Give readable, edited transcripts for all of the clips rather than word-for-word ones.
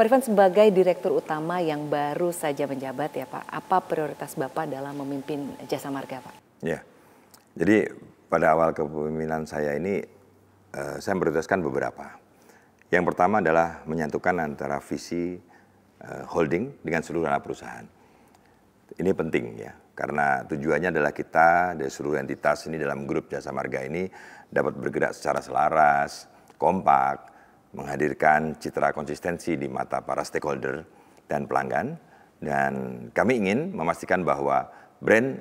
Pak Rifan, sebagai Direktur Utama yang baru saja menjabat ya Pak, apa prioritas Bapak dalam memimpin Jasa Marga Pak? Ya, jadi pada awal kepemimpinan saya ini saya memprioritaskan beberapa. Yang pertama adalah menyatukan antara visi holding dengan seluruh anak perusahaan. Ini penting ya, karena tujuannya adalah kita dari seluruh entitas ini dalam grup Jasa Marga ini dapat bergerak secara selaras, kompak, menghadirkan citra konsistensi di mata para stakeholder dan pelanggan. Dan kami ingin memastikan bahwa brand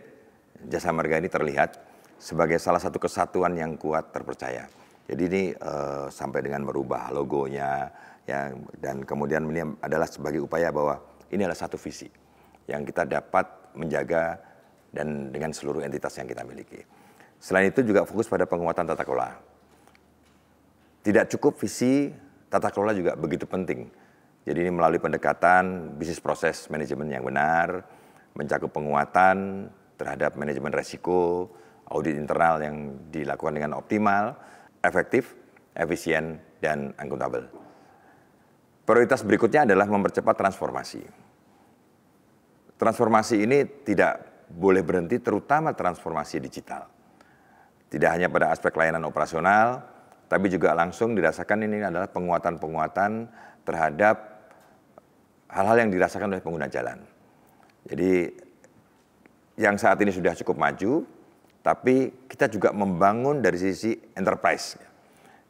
Jasa Marga ini terlihat sebagai salah satu kesatuan yang kuat terpercaya. Jadi ini sampai dengan merubah logonya, ya, dan kemudian ini adalah sebagai upaya bahwa ini adalah satu visi yang kita dapat menjaga dan dengan seluruh entitas yang kita miliki. Selain itu juga fokus pada penguatan tata kelola. Tidak cukup visi, tata kelola juga begitu penting. Jadi ini melalui pendekatan bisnis proses manajemen yang benar, mencakup penguatan terhadap manajemen resiko, audit internal yang dilakukan dengan optimal, efektif, efisien, dan akuntabel. Prioritas berikutnya adalah mempercepat transformasi. Transformasi ini tidak boleh berhenti, terutama transformasi digital. Tidak hanya pada aspek layanan operasional, tapi juga langsung dirasakan ini adalah penguatan-penguatan terhadap hal-hal yang dirasakan oleh pengguna jalan. Jadi yang saat ini sudah cukup maju, tapi kita juga membangun dari sisi enterprise.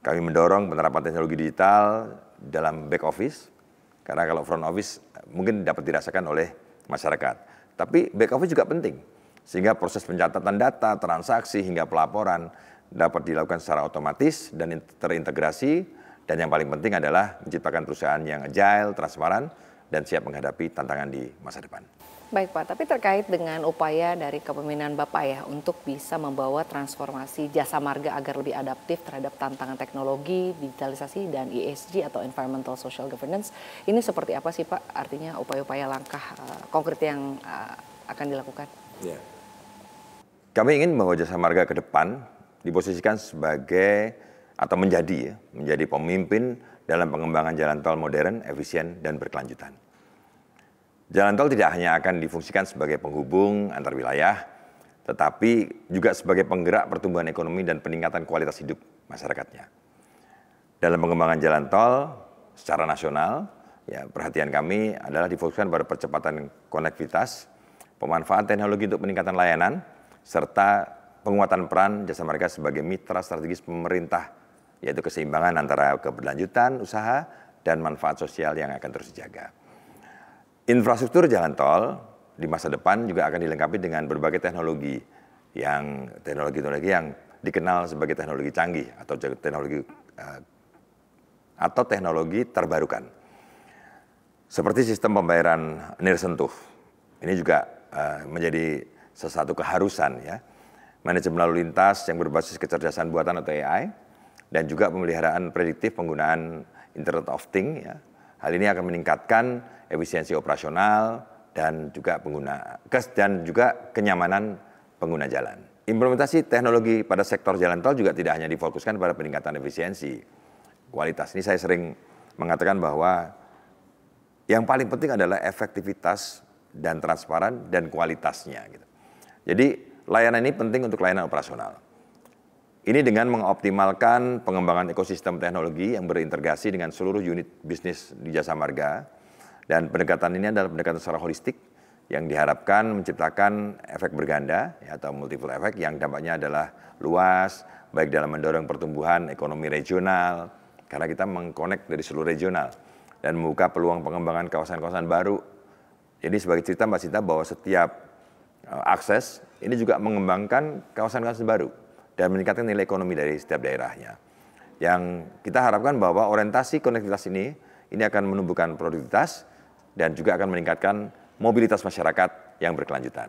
Kami mendorong penerapan teknologi digital dalam back office, karena kalau front office mungkin dapat dirasakan oleh masyarakat. Tapi back office juga penting, sehingga proses pencatatan data, transaksi, hingga pelaporan dapat dilakukan secara otomatis dan terintegrasi, dan yang paling penting adalah menciptakan perusahaan yang agile, transparan, dan siap menghadapi tantangan di masa depan. Baik Pak, tapi terkait dengan upaya dari kepemimpinan Bapak ya untuk bisa membawa transformasi Jasa Marga agar lebih adaptif terhadap tantangan teknologi, digitalisasi, dan ESG atau Environmental Social Governance, ini seperti apa sih Pak? Artinya upaya-upaya langkah konkret yang akan dilakukan? Ya. Kami ingin bahwa Jasa Marga ke depan diposisikan sebagai atau menjadi pemimpin dalam pengembangan jalan tol modern, efisien, dan berkelanjutan. Jalan tol tidak hanya akan difungsikan sebagai penghubung antar wilayah, tetapi juga sebagai penggerak pertumbuhan ekonomi dan peningkatan kualitas hidup masyarakatnya. Dalam pengembangan jalan tol secara nasional, ya, perhatian kami adalah difokuskan pada percepatan konektivitas, pemanfaatan teknologi untuk peningkatan layanan, serta penguatan peran Jasa Marga sebagai mitra strategis pemerintah, yaitu keseimbangan antara keberlanjutan usaha dan manfaat sosial yang akan terus dijaga. Infrastruktur jalan tol di masa depan juga akan dilengkapi dengan berbagai teknologi yang dikenal sebagai teknologi canggih atau teknologi terbarukan. Seperti sistem pembayaran nirsentuh. Ini juga menjadi sesuatu keharusan ya. Manajemen lalu lintas yang berbasis kecerdasan buatan atau AI, dan juga pemeliharaan prediktif penggunaan Internet of Things ya. Hal ini akan meningkatkan efisiensi operasional dan juga kenyamanan pengguna jalan. Implementasi teknologi pada sektor jalan tol juga tidak hanya difokuskan pada peningkatan efisiensi, kualitas. Ini saya sering mengatakan bahwa yang paling penting adalah efektivitas dan transparan dan kualitasnya. Gitu. Jadi layanan ini penting untuk layanan operasional. Ini dengan mengoptimalkan pengembangan ekosistem teknologi yang berintegrasi dengan seluruh unit bisnis di Jasa Marga. Dan pendekatan ini adalah pendekatan secara holistik yang diharapkan menciptakan efek berganda ya, atau multiple effect yang dampaknya adalah luas, baik dalam mendorong pertumbuhan ekonomi regional, karena kita mengkonek dari seluruh regional, dan membuka peluang pengembangan kawasan-kawasan baru. Jadi sebagai cerita Mbak Sinta bahwa setiap akses ini juga mengembangkan kawasan-kawasan baru dan meningkatkan nilai ekonomi dari setiap daerahnya. Yang kita harapkan bahwa orientasi konektivitas ini akan menumbuhkan produktivitas dan juga akan meningkatkan mobilitas masyarakat yang berkelanjutan.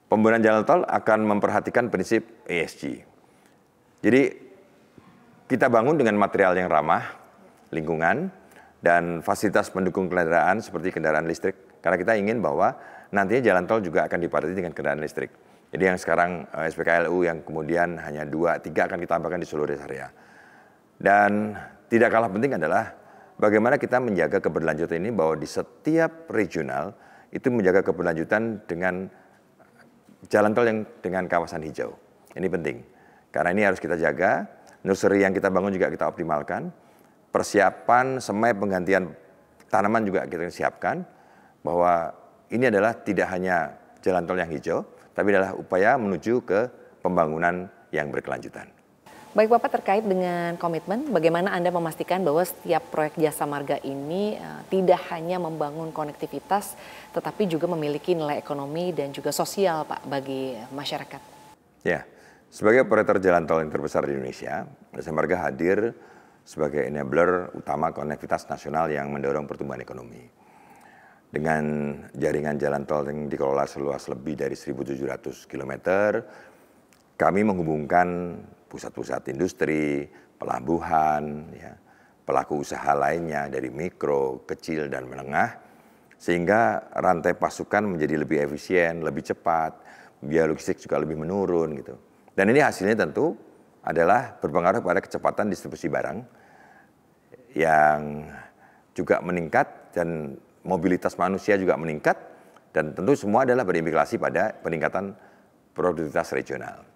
Pembangunan jalan tol akan memperhatikan prinsip ESG. Jadi kita bangun dengan material yang ramah lingkungan dan fasilitas pendukung kendaraan seperti kendaraan listrik. Karena kita ingin bahwa nantinya jalan tol juga akan dipadati dengan kendaraan listrik. Jadi yang sekarang SPKLU yang kemudian hanya 2-3 akan kita tambahkan di seluruh rest area. Dan tidak kalah penting adalah bagaimana kita menjaga keberlanjutan ini bahwa di setiap regional itu menjaga keberlanjutan dengan jalan tol yang dengan kawasan hijau. Ini penting, karena ini harus kita jaga, nursery yang kita bangun juga kita optimalkan, persiapan semai penggantian tanaman juga kita siapkan, bahwa ini adalah tidak hanya jalan tol yang hijau, tapi adalah upaya menuju ke pembangunan yang berkelanjutan. Baik Bapak, terkait dengan komitmen, bagaimana Anda memastikan bahwa setiap proyek jasa marga ini tidak hanya membangun konektivitas, tetapi juga memiliki nilai ekonomi dan juga sosial Pak bagi masyarakat? Ya, sebagai operator jalan tol yang terbesar di Indonesia, Jasa Marga hadir sebagai enabler utama konektivitas nasional yang mendorong pertumbuhan ekonomi. Dengan jaringan jalan tol yang dikelola seluas lebih dari 1.700 km, kami menghubungkan pusat-pusat industri, pelabuhan, ya, pelaku usaha lainnya dari mikro, kecil, dan menengah, sehingga rantai pasukan menjadi lebih efisien, lebih cepat, biaya logistik juga lebih menurun gitu. Dan ini hasilnya tentu adalah berpengaruh pada kecepatan distribusi barang yang juga meningkat dan mobilitas manusia juga meningkat, dan tentu semua adalah berimplikasi pada peningkatan produktivitas regional.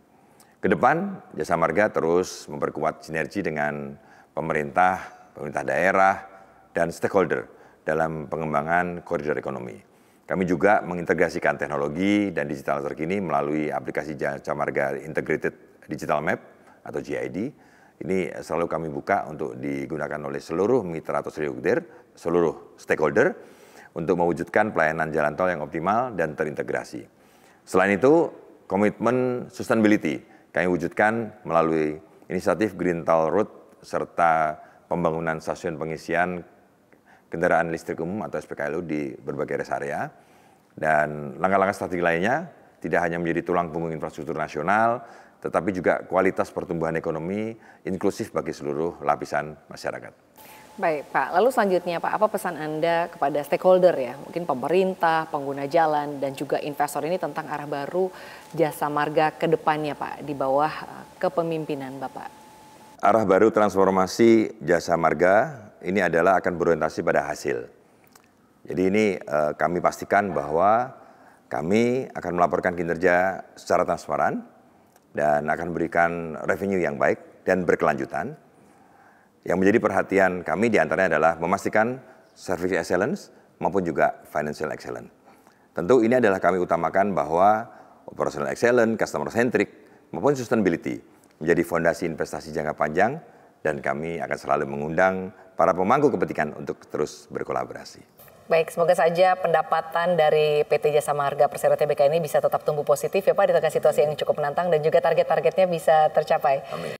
Kedepan, Jasa Marga terus memperkuat sinergi dengan pemerintah daerah, dan stakeholder dalam pengembangan koridor ekonomi. Kami juga mengintegrasikan teknologi dan digital terkini melalui aplikasi Jasa Marga Integrated Digital Map atau GID. Ini selalu kami buka untuk digunakan oleh seluruh mitra atau seluruh stakeholder untuk mewujudkan pelayanan jalan tol yang optimal dan terintegrasi. Selain itu, komitmen sustainability kami wujudkan melalui inisiatif Green Toll Road serta pembangunan stasiun pengisian kendaraan listrik umum atau SPKLU di berbagai rest area. Dan langkah-langkah strategi lainnya tidak hanya menjadi tulang punggung infrastruktur nasional, tetapi juga kualitas pertumbuhan ekonomi inklusif bagi seluruh lapisan masyarakat. Baik Pak, lalu selanjutnya Pak, apa pesan Anda kepada stakeholder ya, mungkin pemerintah, pengguna jalan, dan juga investor ini tentang arah baru Jasa Marga ke depannya Pak, di bawah kepemimpinan Bapak? Arah baru transformasi Jasa Marga ini adalah akan berorientasi pada hasil. Jadi ini kami pastikan bahwa kami akan melaporkan kinerja secara transparan dan akan berikan revenue yang baik dan berkelanjutan. Yang menjadi perhatian kami diantaranya adalah memastikan service excellence maupun juga financial excellence. Tentu ini adalah kami utamakan bahwa operational excellence, customer centric maupun sustainability menjadi fondasi investasi jangka panjang, dan kami akan selalu mengundang para pemangku kepentingan untuk terus berkolaborasi. Baik, semoga saja pendapatan dari PT Jasa Marga Persero Tbk ini bisa tetap tumbuh positif ya Pak, di tengah situasi yang cukup menantang dan juga target-targetnya bisa tercapai. Amin.